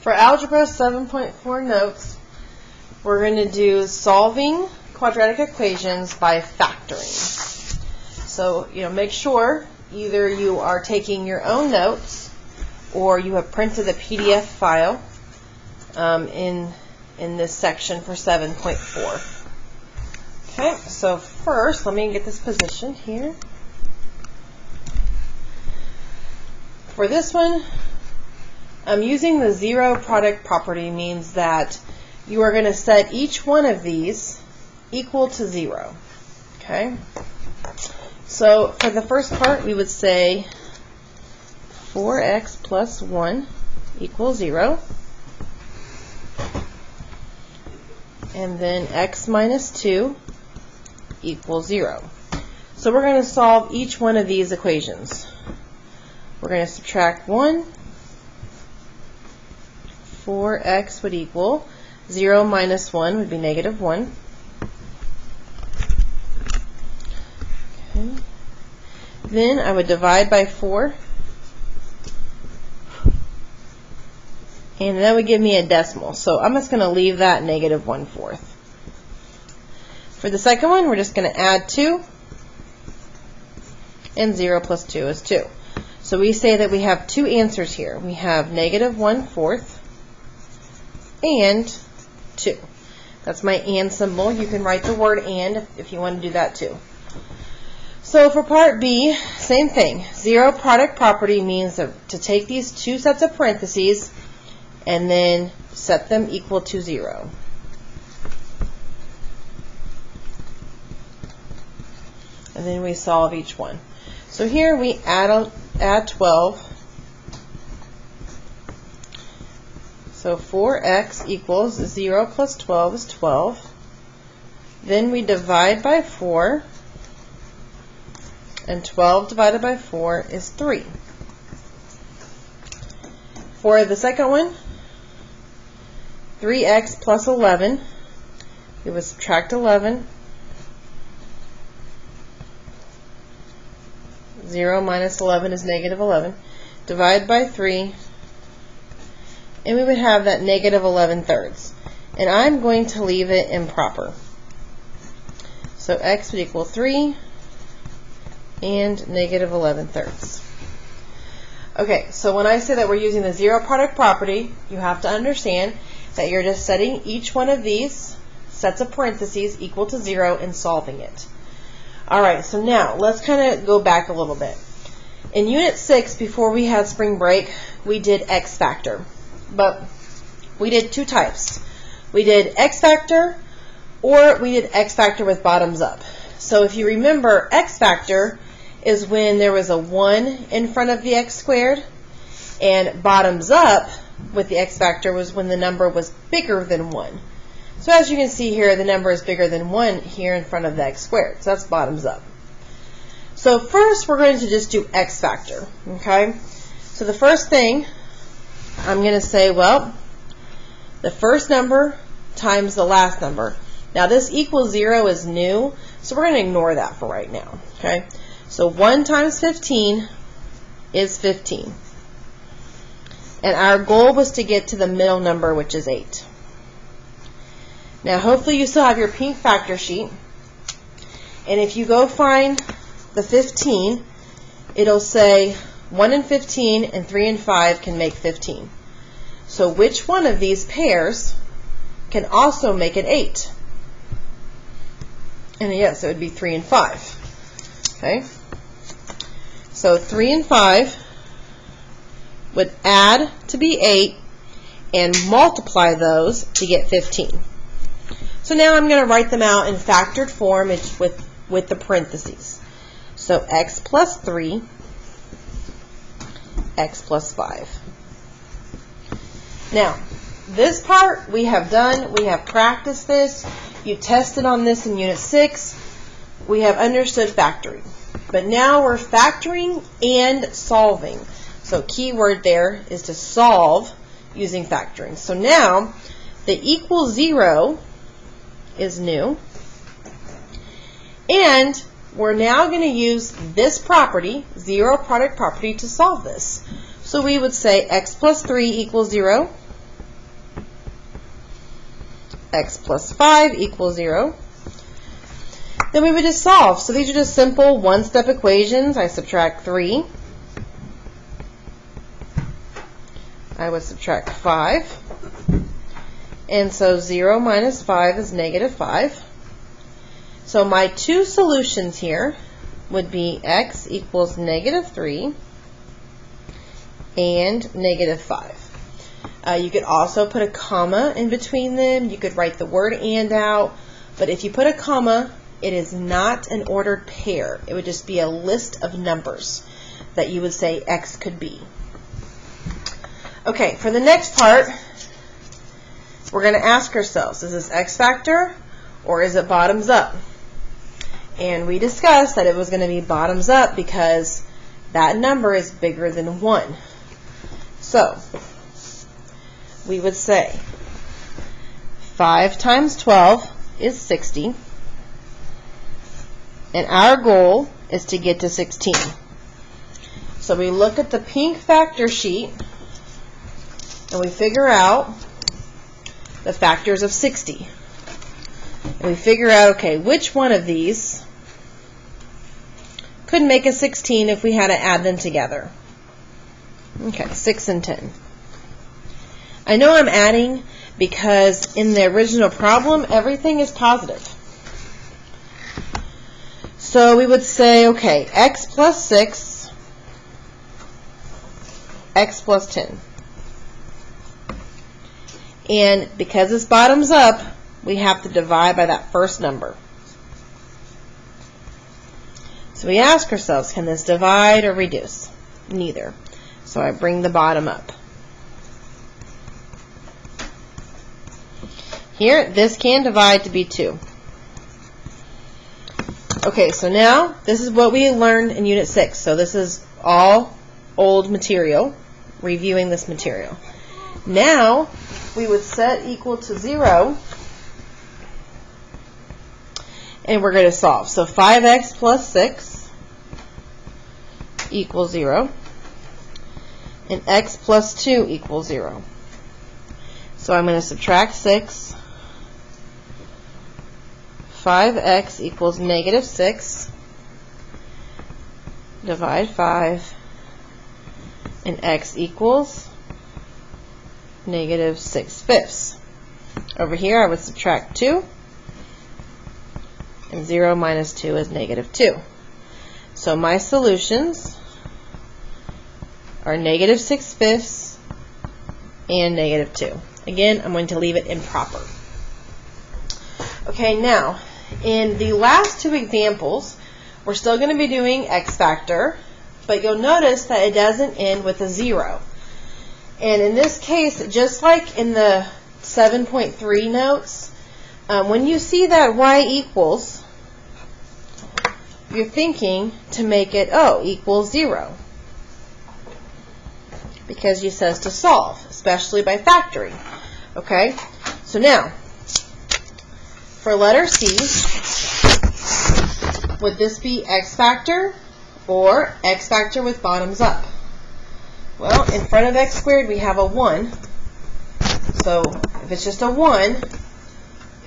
For Algebra 7.4 notes, we're going to do solving quadratic equations by factoring. So, make sure either you are taking your own notes or you have printed the PDF file in this section for 7.4. Okay, so first, let me get this position here. For this one, I'm using the zero product property, means that you are going to set each one of these equal to 0. Okay? So for the first part, we would say 4x plus 1 equals 0. And then x minus 2 equals 0. So we're going to solve each one of these equations. We're going to subtract 1. 4x would equal 0 minus 1 would be negative 1. Okay. Then I would divide by 4. And that would give me a decimal. So I'm just going to leave that negative 1/4. For the second one, we're just going to add 2. And 0 plus 2 is 2. So we say that we have two answers here. We have negative 1/4 and 2. That's my and symbol. You can write the word and if you want to do that too. So for part B, same thing. Zero product property means to take these two sets of parentheses and then set them equal to 0. And then we solve each one. So here we add 12. So 4x equals 0 plus 12 is 12. Then we divide by 4. And 12 divided by 4 is 3. For the second one, 3x plus 11. We would subtract 11. 0 minus 11 is negative 11. Divide by 3. And we would have that negative 11/3. And I'm going to leave it improper. So x would equal 3 and negative 11/3. Okay, so when I say that we're using the zero product property, you have to understand that you're just setting each one of these sets of parentheses equal to 0 and solving it. Alright, so now let's kind of go back a little bit. In Unit 6, before we had spring break, we did X factor. But we did two types. We did X factor or we did X factor with bottoms up. So if you remember, X factor is when there was a 1 in front of the x squared, and bottoms up with the X factor was when the number was bigger than 1. So as you can see here, the number is bigger than 1 here in front of the x squared. So that's bottoms up. So first we're going to just do X factor. Okay? So the first thing, I'm going to say, well, the first number times the last number. Now this equals 0 is new, so we're going to ignore that for right now. Okay? So 1 times 15 is 15. And our goal was to get to the middle number, which is 8. Now hopefully you still have your pink factor sheet. And if you go find the 15, it'll say 1 and 15 and 3 and 5 can make 15. So which one of these pairs can also make an 8? And yes, it would be 3 and 5. Okay? So 3 and 5 would add to be 8 and multiply those to get 15. So now I'm going to write them out in factored form with the parentheses. So x plus 3, x plus 5. Now, this part we have done. We have practiced this. You tested on this in Unit 6. We have understood factoring. But now we're factoring and solving. So key word there is to solve using factoring. So now the equal 0 is new. And we're now going to use this property, zero product property, to solve this. So we would say x plus 3 equals 0. x plus 5 equals 0. Then we would just solve. So these are just simple one-step equations. I subtract 3. I would subtract 5. And so 0 minus 5 is negative 5. So my two solutions here would be x equals negative 3 and negative 5. You could also put a comma in between them. You could write the word and out. But if you put a comma, it is not an ordered pair. It would just be a list of numbers that you would say x could be. Okay, for the next part, we're going to ask ourselves, is this x factor or is it bottoms up? And we discussed that it was going to be bottoms up because that number is bigger than 1. So, we would say 5 times 12 is 60. And our goal is to get to 16. So we look at the pink factor sheet and we figure out the factors of 60. And we figure out, okay, which one of these could make a 16 if we had to add them together. Okay, 6 and 10. I know I'm adding because in the original problem, everything is positive. So we would say, okay, x plus 6, x plus 10. And because it's bottoms up, we have to divide by that first number. So we ask ourselves, can this divide or reduce? Neither. So I bring the bottom up. Here, this can divide to be 2. Okay, so now this is what we learned in Unit 6. So this is all old material, reviewing this material. Now, we would set equal to 0, and we're going to solve. So 5x plus 6 equals 0, and x plus 2 equals 0. So I'm going to subtract 6. 5x equals negative 6. Divide 5. And x equals negative 6/5. Over here I would subtract 2. And 0 minus 2 is negative 2. So my solutions are negative 6/5 and negative 2. Again, I'm going to leave it improper. Okay, now, in the last two examples, we're still going to be doing x factor, but you'll notice that it doesn't end with a 0. And in this case, just like in the 7.3 notes, when you see that y equals, you're thinking to make it, oh, equals 0. Because it says to solve, especially by factoring. Okay, so now, for letter C, would this be x factor or x factor with bottoms up? Well, in front of x squared we have a 1. So if it's just a 1,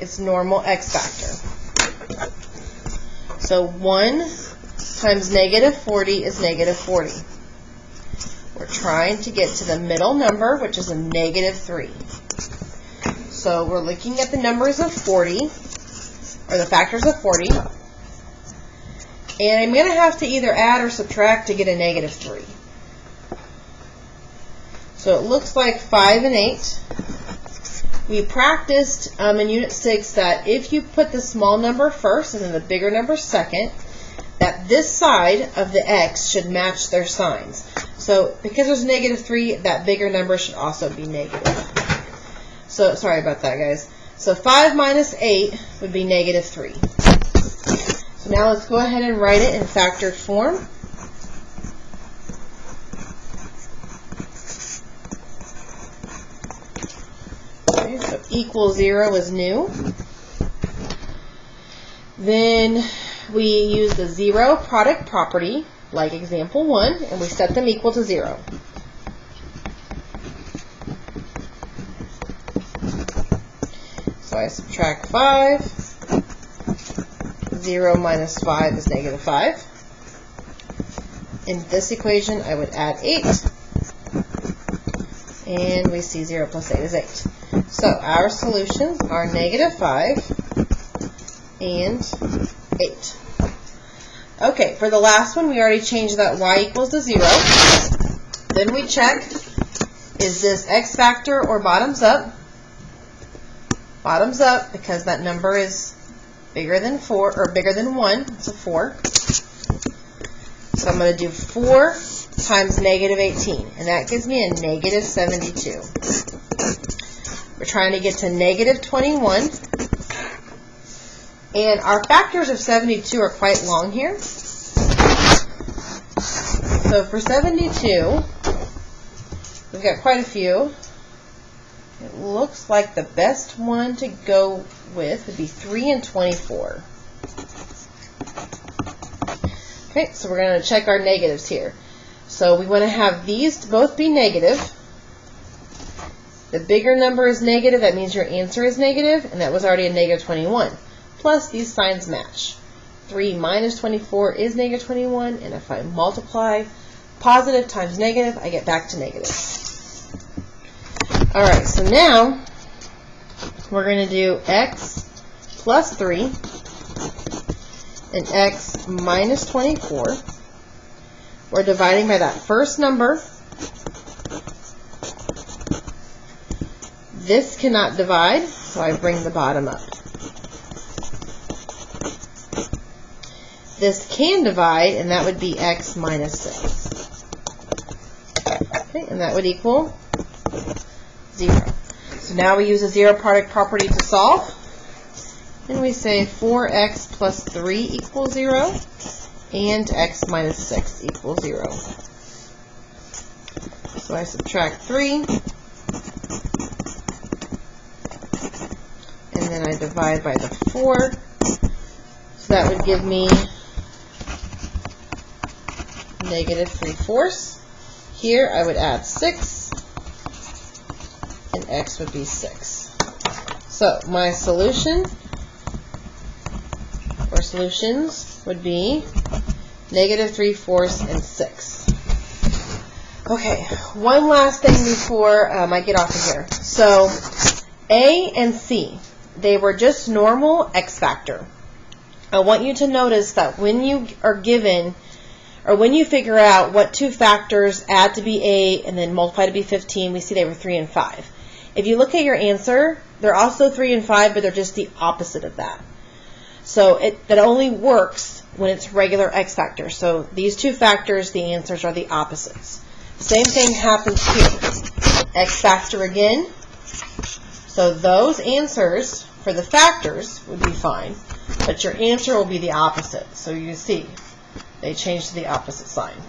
it's normal x factor. So 1 times negative 40 is negative 40. We're trying to get to the middle number, which is a negative 3. So we're looking at the numbers of 40, or the factors of 40. And I'm going to have to either add or subtract to get a negative 3. So it looks like 5 and 8. We practiced in Unit 6 that if you put the small number first and then the bigger number second, that this side of the x should match their signs. So because there's negative 3, that bigger number should also be negative. So sorry about that, guys. So 5 minus 8 would be negative 3. So now let's go ahead and write it in factored form. Okay, so equal 0 is new. Then we use the zero product property, like example 1, and we set them equal to 0. So So I subtract 5. 0 minus 5 is negative 5. In this equation, I would add 8. And we see 0 plus 8 is 8. So our solutions are negative 5 and 8. Okay, for the last one, we already changed that y equals to 0. Then we check, is this x factor or bottoms up? Bottoms up, because that number is bigger than 4, or bigger than 1. It's a 4. So I'm going to do 4 times negative 18, and that gives me a negative 72. We're trying to get to negative 21. And our factors of 72 are quite long here. So for 72, we've got quite a few. It looks like the best one to go with would be 3 and 24. Okay, so we're going to check our negatives here. So we want to have these both be negative. The bigger number is negative, that means your answer is negative, and that was already a negative 21. Plus, these signs match. 3 minus 24 is negative 21, and if I multiply positive times negative, I get back to negative. Alright, so now we're going to do x plus 3 and x minus 24. We're dividing by that first number. This cannot divide, so I bring the bottom up. This can divide, and that would be x minus 6. Okay, and that would equal 0. So now we use a zero product property to solve. And we say 4x plus 3 equals 0, and x minus 6 equals 0. So I subtract 3, and then I divide by the 4. So that would give me negative 3/4. Here I would add 6, and x would be 6. So my solution, or solutions, would be negative 3/4 and 6. Okay, one last thing before I get off of here. So A and C, they were just normal x factor. I want you to notice that when you are given, or when you figure out what two factors add to be 8 and then multiply to be 15, we see they were 3 and 5. If you look at your answer, they're also 3 and 5, but they're just the opposite of that. So that only works when it's regular x factor. So these two factors, the answers are the opposites. Same thing happens here. X factor again. So those answers for the factors would be fine, but your answer will be the opposite. So you see, they change to the opposite sign.